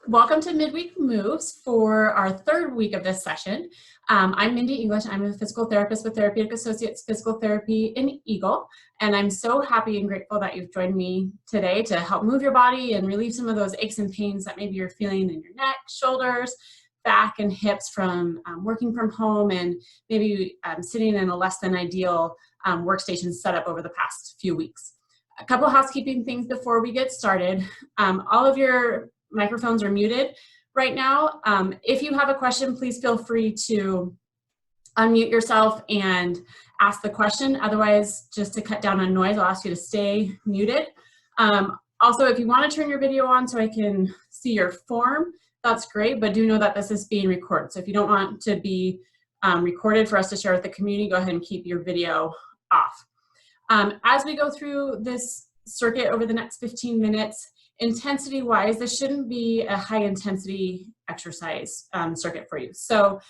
Welcome to Midweek Moves for our third week of this session. I'm Mindy English. I'm a physical therapist with Therapeutic Associates Physical Therapy in Eagle, and I'm so happy and grateful that you've joined me today to help move your body and relieve some of those aches and pains that maybe you're feeling in your neck, shoulders, back, and hips from working from home and maybe sitting in a less than ideal workstation setup over the past few weeks. A couple housekeeping things before we get started. All of your microphones are muted right now. If you have a question, please feel free to unmute yourself and ask the question. Otherwise, just to cut down on noise, I'll ask you to stay muted. Also, if you want to turn your video on so I can see your form, that's great, but do know that this is being recorded. So if you don't want to be recorded for us to share with the community, go ahead and keep your video off. As we go through this circuit over the next 15 minutes, intensity-wise, this shouldn't be a high-intensity exercise circuit for you. So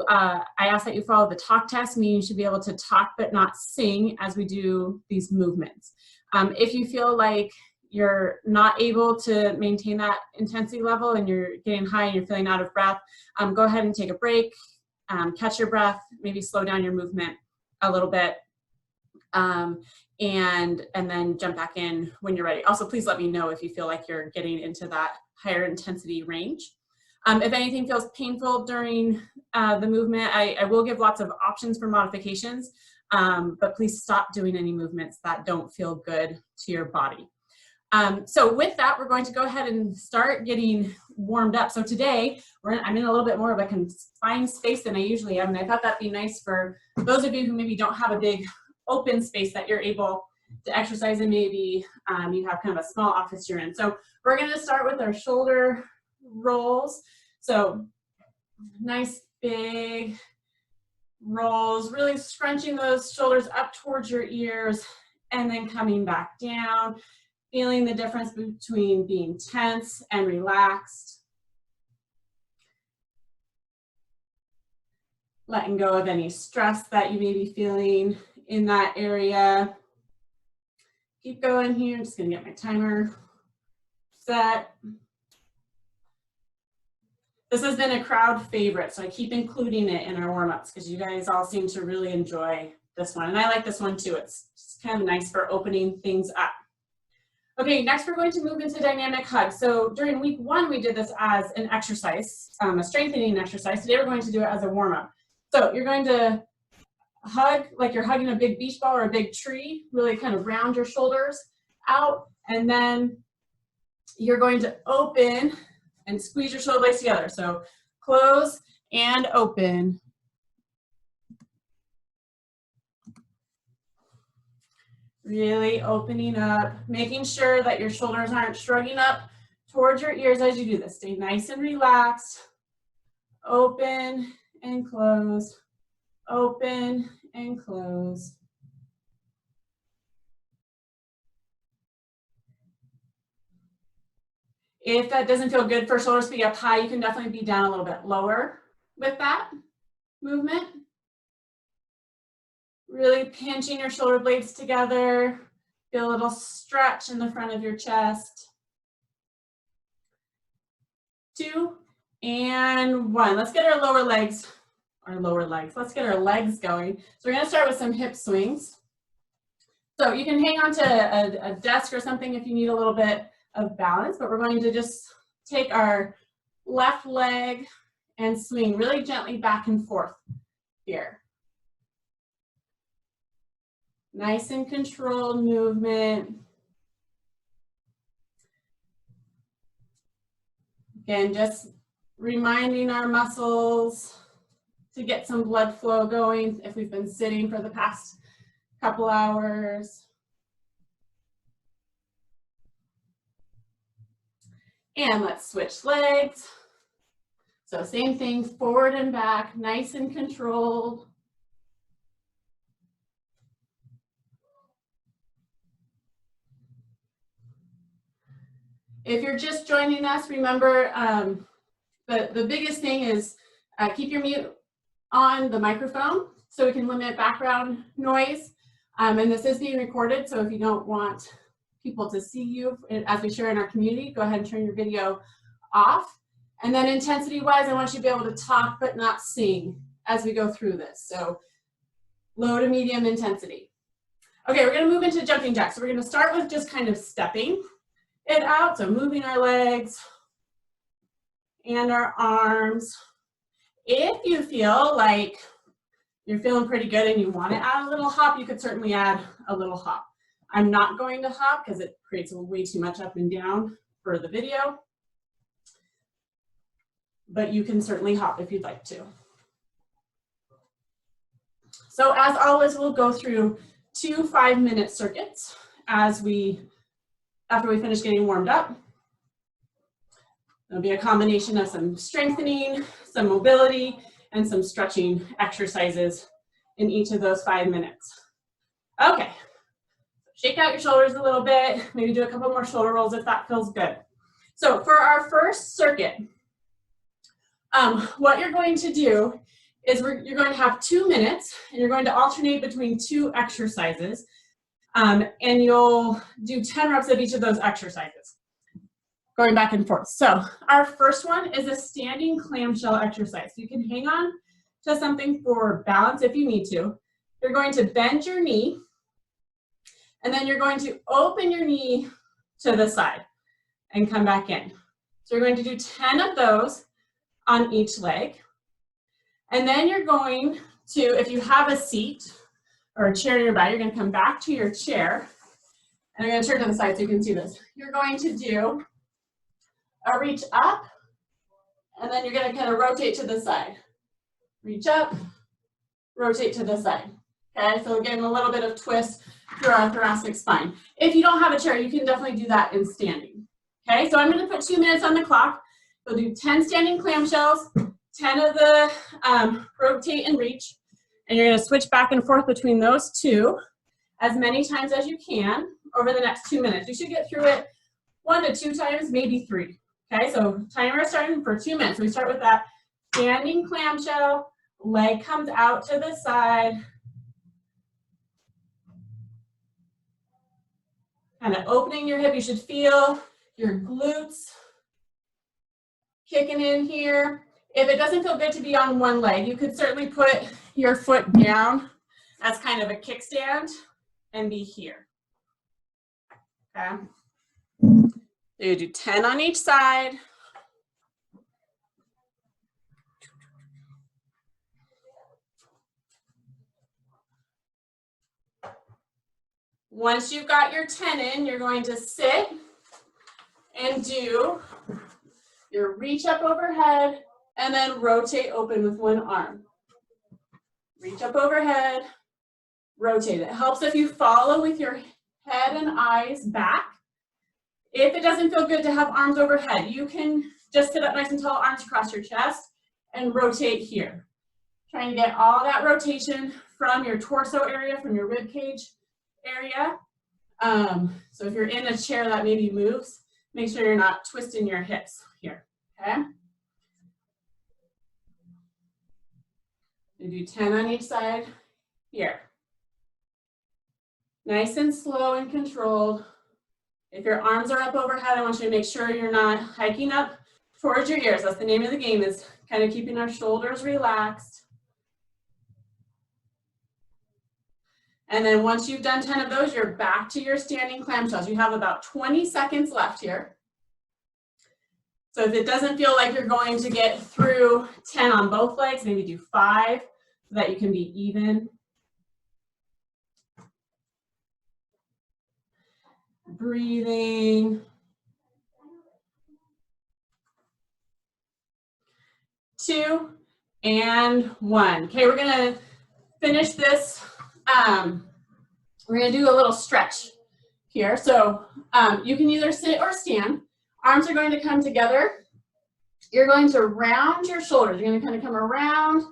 I ask that you follow the talk test, meaning you should be able to talk but not sing as we do these movements. If you feel like you're not able to maintain that intensity level and you're getting high and you're feeling out of breath, go ahead and take a break, catch your breath, maybe slow down your movement a little bit. And then jump back in when you're ready. Also, please let me know if you feel like you're getting into that higher intensity range. If anything feels painful during the movement, I will give lots of options for modifications, but please stop doing any movements that don't feel good to your body. So with that, we're going to go ahead and start getting warmed up. So today, I'm in a little bit more of a confined space than I usually am, and I thought that'd be nice for those of you who maybe don't have a big open space that you're able to exercise in. Maybe you have kind of a small office you're in. So we're going to start with our shoulder rolls. So nice big rolls, really scrunching those shoulders up towards your ears and then coming back down, feeling the difference between being tense and relaxed. Letting go of any stress that you may be feeling in that area. Keep going here. I'm just going to get my timer set. This has been a crowd favorite, so I keep including it in our warm-ups because you guys all seem to really enjoy this one. And I like this one too. It's just kind of nice for opening things up. Okay, next we're going to move into dynamic hug. So during week one, we did this as an exercise, a strengthening exercise. Today we're going to do it as a warm-up. So you're going to hug like you're hugging a big beach ball or a big tree, really kind of round your shoulders out, and then you're going to open and squeeze your shoulder blades together. So close and open. Really opening up, making sure that your shoulders aren't shrugging up towards your ears as you do this. Stay nice and relaxed. Open and close. Open and close. If that doesn't feel good for shoulders to be up high, you can definitely be down a little bit lower with that movement. Really pinching your shoulder blades together. Feel a little stretch in the front of your chest. 2 and 1. Let's get our lower legs. Let's get our legs going. So we're going to start with some hip swings. So you can hang on to a desk or something if you need a little bit of balance, but we're going to just take our left leg and swing really gently back and forth here. Nice and controlled movement. Again, just reminding our muscles to get some blood flow going if we've been sitting for the past couple hours. And let's switch legs. So same thing, forward and back, nice and controlled. If you're just joining us, remember the biggest thing is keep your mute on the microphone so we can limit background noise. And this is being recorded, so if you don't want people to see you as we share in our community, go ahead and turn your video off. And then intensity-wise, I want you to be able to talk but not sing as we go through this. So low to medium intensity. Okay, we're gonna move into jumping jacks. So we're gonna start with just kind of stepping it out. So moving our legs and our arms. If you feel like you're feeling pretty good and you want to add a little hop, you could certainly add a little hop. I'm not going to hop because it creates way too much up and down for the video, but you can certainly hop if you'd like to. So as always, we'll go through 2 5-minute circuits after we finish getting warmed up. There'll be a combination of some strengthening, some mobility, and some stretching exercises in each of those 5 minutes. Okay, shake out your shoulders a little bit, maybe do a couple more shoulder rolls if that feels good. So for our first circuit, what you're going to do is you're going to have 2 minutes, and you're going to alternate between 2 exercises, and you'll do 10 reps of each of those exercises, going back and forth. So our first one is a standing clamshell exercise. You can hang on to something for balance if you need to. You're going to bend your knee, and then you're going to open your knee to the side and come back in. So you're going to do 10 of those on each leg. And then you're going to, if you have a seat or a chair nearby, you're going to come back to your chair. And I'm going to turn to the side so you can see this. You're going to do a reach up, and then you're going to kind of rotate to the side. Reach up, rotate to the side. Okay, so again, a little bit of twist through our thoracic spine. If you don't have a chair, you can definitely do that in standing. Okay, so I'm going to put 2 minutes on the clock. We'll do 10 standing clamshells, 10 of the rotate and reach, and you're going to switch back and forth between those 2 as many times as you can over the next 2 minutes. You should get through it 1 to 2 times, maybe 3. Okay, so timer starting for 2 minutes. We start with that standing clamshell, leg comes out to the side, kind of opening your hip. You should feel your glutes kicking in here. If it doesn't feel good to be on one leg, you could certainly put your foot down as kind of a kickstand and be here. Okay. So you do 10 on each side. Once you've got your 10 in, you're going to sit and do your reach up overhead and then rotate open with one arm. Reach up overhead, rotate. It helps if you follow with your head and eyes back. If it doesn't feel good to have arms overhead, you can just sit up nice and tall, arms across your chest, and rotate here. Trying to get all that rotation from your torso area, from your rib cage area. So if you're in a chair that maybe moves, make sure you're not twisting your hips here, okay? You do 10 on each side here. Nice and slow and controlled. If your arms are up overhead, I want you to make sure you're not hiking up towards your ears. That's the name of the game, is kind of keeping our shoulders relaxed. And then once you've done 10 of those, you're back to your standing clamshells. You have about 20 seconds left here. So if it doesn't feel like you're going to get through 10 on both legs, maybe do 5 so that you can be even. Breathing. 2 and 1. Okay, we're gonna finish this. We're gonna do a little stretch here. So you can either sit or stand. Arms are going to come together. You're going to round your shoulders. You're gonna kind of come around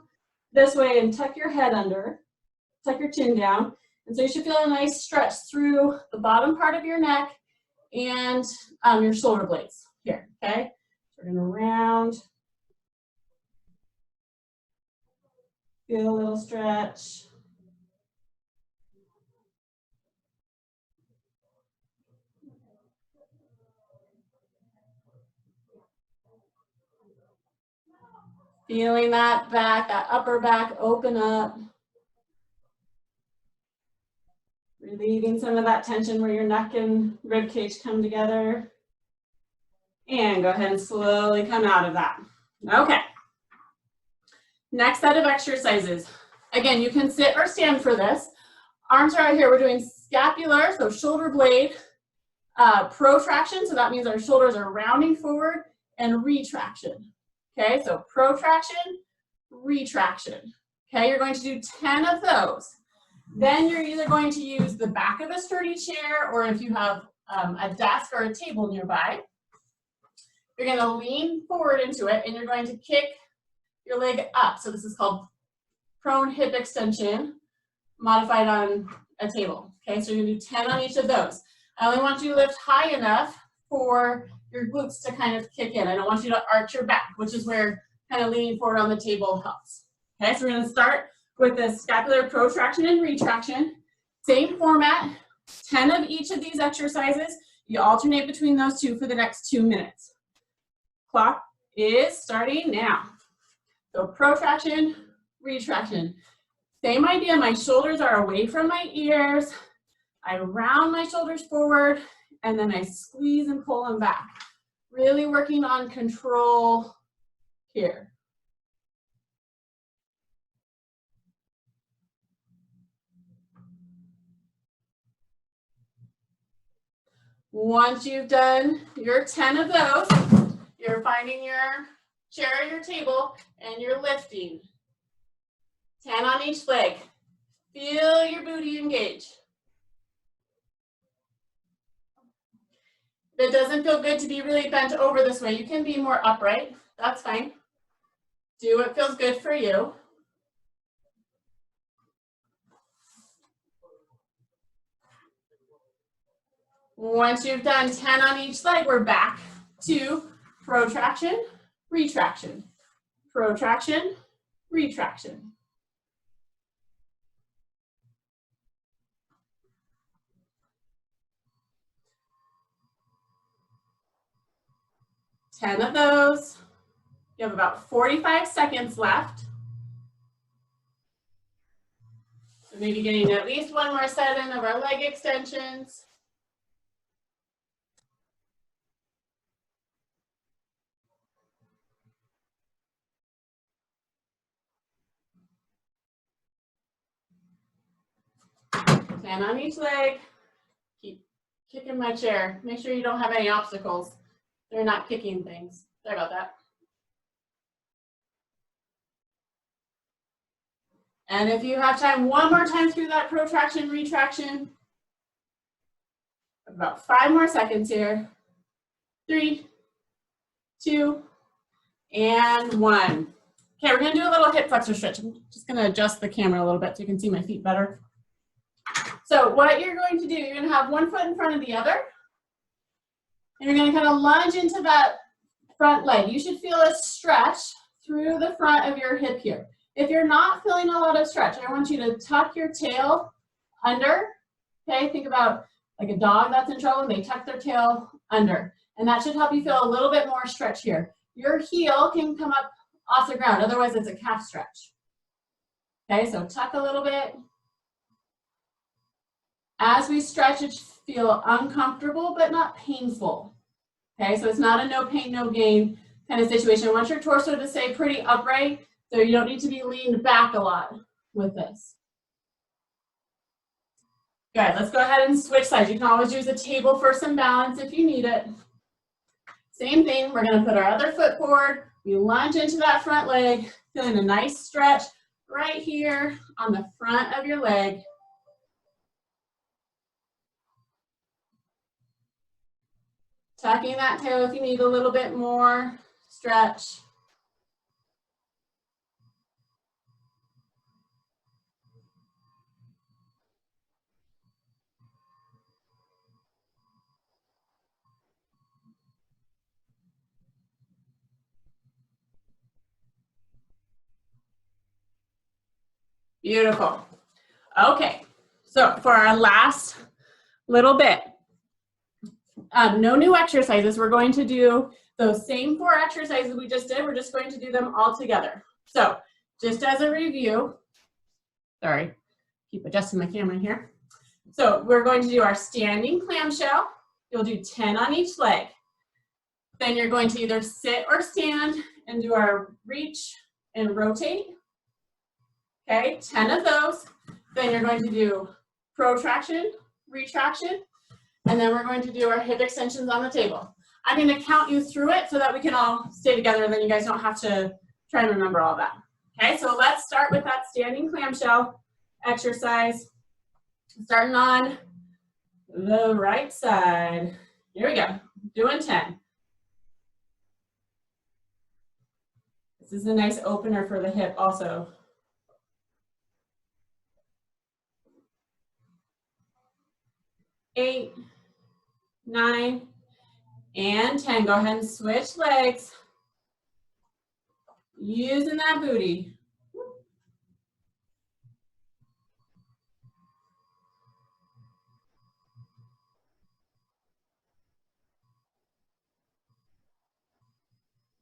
this way and tuck your head under, tuck your chin down. And so you should feel a nice stretch through the bottom part of your neck and your shoulder blades here, okay? So we're gonna round. Feel a little stretch. Feeling that back, that upper back open up. Relieving some of that tension where your neck and rib cage come together. And go ahead and slowly come out of that. Okay. Next set of exercises. Again, you can sit or stand for this. Arms are out here. We're doing scapular, so shoulder blade protraction. So that means our shoulders are rounding forward, and retraction. Okay, so protraction, retraction. Okay, you're going to do 10 of those. Then you're either going to use the back of a sturdy chair, or if you have a desk or a table nearby, you're going to lean forward into it, and you're going to kick your leg up. So this is called prone hip extension, modified on a table. Okay, so you're going to do 10 on each of those. I only want you to lift high enough for your glutes to kind of kick in. I don't want you to arch your back, which is where kind of leaning forward on the table helps. Okay, so we're going to start with the scapular protraction and retraction. Same format, 10 of each of these exercises. You alternate between those two for the next 2 minutes. Clock is starting now. So protraction, retraction. Same idea, my shoulders are away from my ears. I round my shoulders forward, and then I squeeze and pull them back. Really working on control here. Once you've done your 10 of those, you're finding your chair or your table, and you're lifting. 10 on each leg. Feel your booty engage. If it doesn't feel good to be really bent over this way, you can be more upright. That's fine. Do what feels good for you. Once you've done 10 on each leg, we're back to protraction, retraction, protraction, retraction. Ten of those. You have about 45 seconds left. So maybe getting at least one more set in of our leg extensions. And on each leg, keep kicking my chair. Make sure you don't have any obstacles. They're not kicking things. Sorry about that. And if you have time, one more time through that protraction, retraction. About 5 more seconds here. 3, 2, and 1. Okay, we're gonna do a little hip flexor stretch. I'm just gonna adjust the camera a little bit so you can see my feet better. So what you're going to do, you're gonna have one foot in front of the other, and you're gonna kind of lunge into that front leg. You should feel a stretch through the front of your hip here. If you're not feeling a lot of stretch, I want you to tuck your tail under, okay? Think about like a dog that's in trouble and they tuck their tail under, and that should help you feel a little bit more stretch here. Your heel can come up off the ground, otherwise it's a calf stretch. Okay, so tuck a little bit. As we stretch, it should feel uncomfortable but not painful. Okay, so it's not a no pain, no gain kind of situation. I want your torso to stay pretty upright, so you don't need to be leaned back a lot with this. Good, let's go ahead and switch sides. You can always use a table for some balance if you need it. Same thing, we're gonna put our other foot forward. We lunge into that front leg, feeling a nice stretch right here on the front of your leg. Tucking that tail if you need a little bit more stretch. Beautiful. Okay, so for our last little bit, no new exercises. We're going to do Those same 4 exercises we just did, we're just going to do them all together. So just as a review, sorry, keep adjusting my camera here. So we're going to do our standing clamshell. You'll do 10 on each leg. Then you're going to either sit or stand and do our reach and rotate. Okay, 10 of those. Then you're going to do protraction, retraction, and then we're going to do our hip extensions on the table. I'm going to count you through it so that we can all stay together and then you guys don't have to try and remember all that. Okay, so let's start with that standing clamshell exercise. Starting on the right side. Here we go, doing 10. This is a nice opener for the hip also. 8, 9, and 10. Go ahead and switch legs. Using that booty.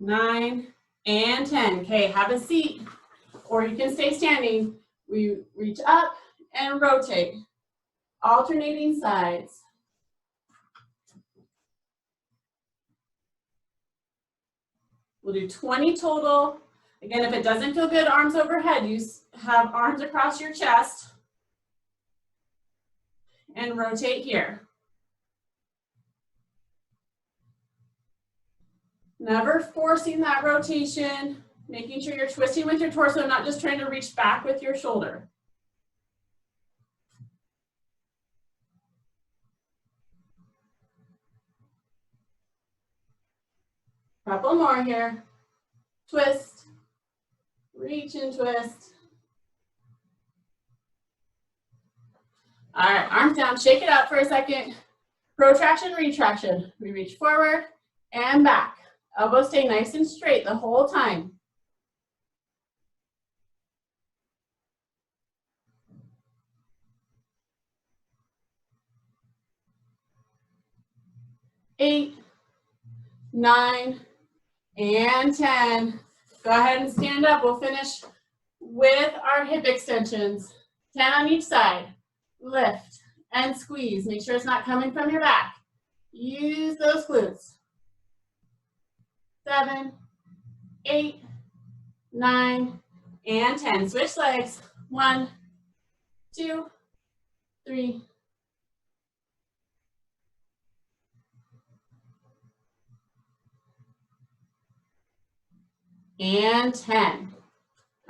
Nine and 10. Okay, have a seat, or you can stay standing. We reach up and rotate, alternating sides. We'll do 20 total. Again, if it doesn't feel good, arms overhead, you have arms across your chest and rotate here. Never forcing that rotation, making sure you're twisting with your torso, not just trying to reach back with your shoulder. Couple more here. Twist, reach and twist. All right, arms down, shake it out for a second. Protraction, retraction. We reach forward and back. Elbows stay nice and straight the whole time. Eight, 9, and 10. Go ahead and stand up. We'll finish with our hip extensions. 10 on each side. Lift and squeeze. Make sure it's not coming from your back. Use those glutes. 7, 8, 9, and 10. Switch legs. 1, 2, 3, and 10.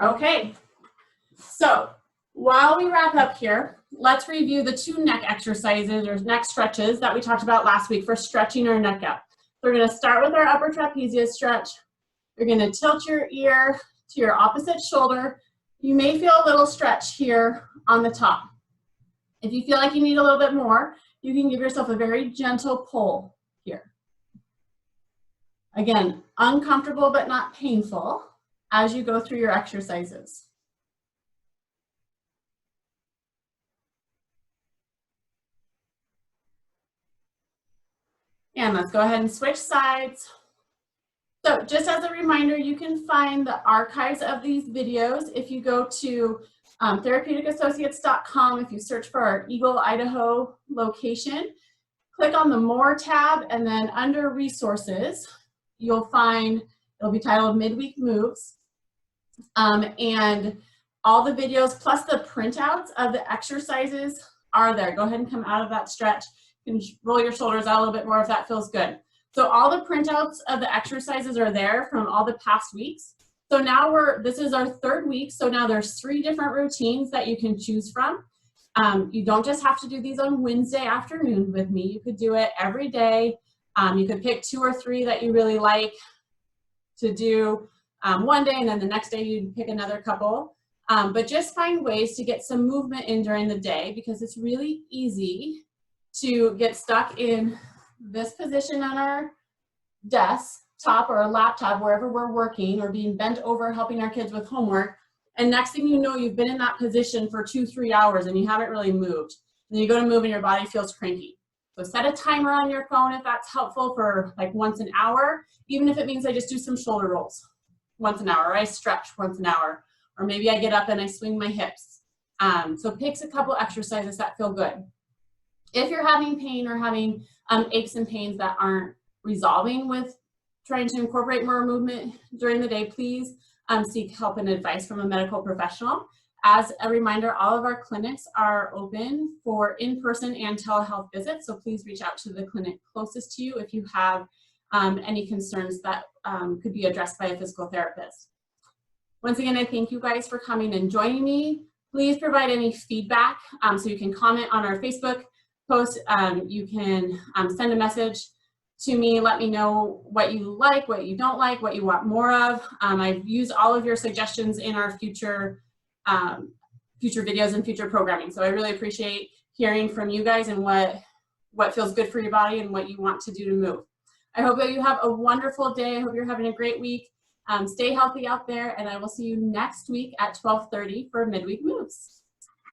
Okay, so while we wrap up here, let's review the 2 neck exercises or neck stretches that we talked about last week for stretching our neck out. We're going to start with our upper trapezius stretch. You're going to tilt your ear to your opposite shoulder. You may feel a little stretch here on the top. If you feel like you need a little bit more, you can give yourself a very gentle pull here. Again, uncomfortable but not painful as you go through your exercises. And let's go ahead and switch sides. So just as a reminder, you can find the archives of these videos if you go to therapeuticassociates.com. If you search for our Eagle, Idaho location, click on the More tab, and then under Resources, you'll find, it'll be titled Midweek Moves. And all the videos plus the printouts of the exercises are there. Go ahead and come out of that stretch. You can roll your shoulders out a little bit more if that feels good. So all the printouts of the exercises are there from all the past weeks. So now this is our 3rd week. So now there's 3 different routines that you can choose from. You don't just have to do these on Wednesday afternoon with me. You could do it every day. You could pick 2 or 3 that you really like to do one day, and then the next day you'd pick another couple. But just find ways to get some movement in during the day, because it's really easy to get stuck in this position on our desktop or a laptop, wherever we're working, or being bent over helping our kids with homework. And next thing you know, you've been in that position for 2-3 hours and you haven't really moved. And then you go to move and your body feels cranky. So set a timer on your phone if that's helpful for like once an hour, even if it means I just do some shoulder rolls once an hour, or I stretch once an hour, or maybe I get up and I swing my hips. So pick a couple exercises that feel good. If you're having pain or having aches and pains that aren't resolving with trying to incorporate more movement during the day, please seek help and advice from a medical professional. As a reminder, all of our clinics are open for in-person and telehealth visits, so please reach out to the clinic closest to you if you have any concerns that could be addressed by a physical therapist. Once again, I thank you guys for coming and joining me. Please provide any feedback, so you can comment on our Facebook post. You can send a message to me, let me know what you like, what you don't like, what you want more of. I've used all of your suggestions in our future videos and future programming. So I really appreciate hearing from you guys and what feels good for your body and what you want to do to move. I hope that you have a wonderful day. I hope you're having a great week. Stay healthy out there, and I will see you next week at 12:30 for Midweek Moves.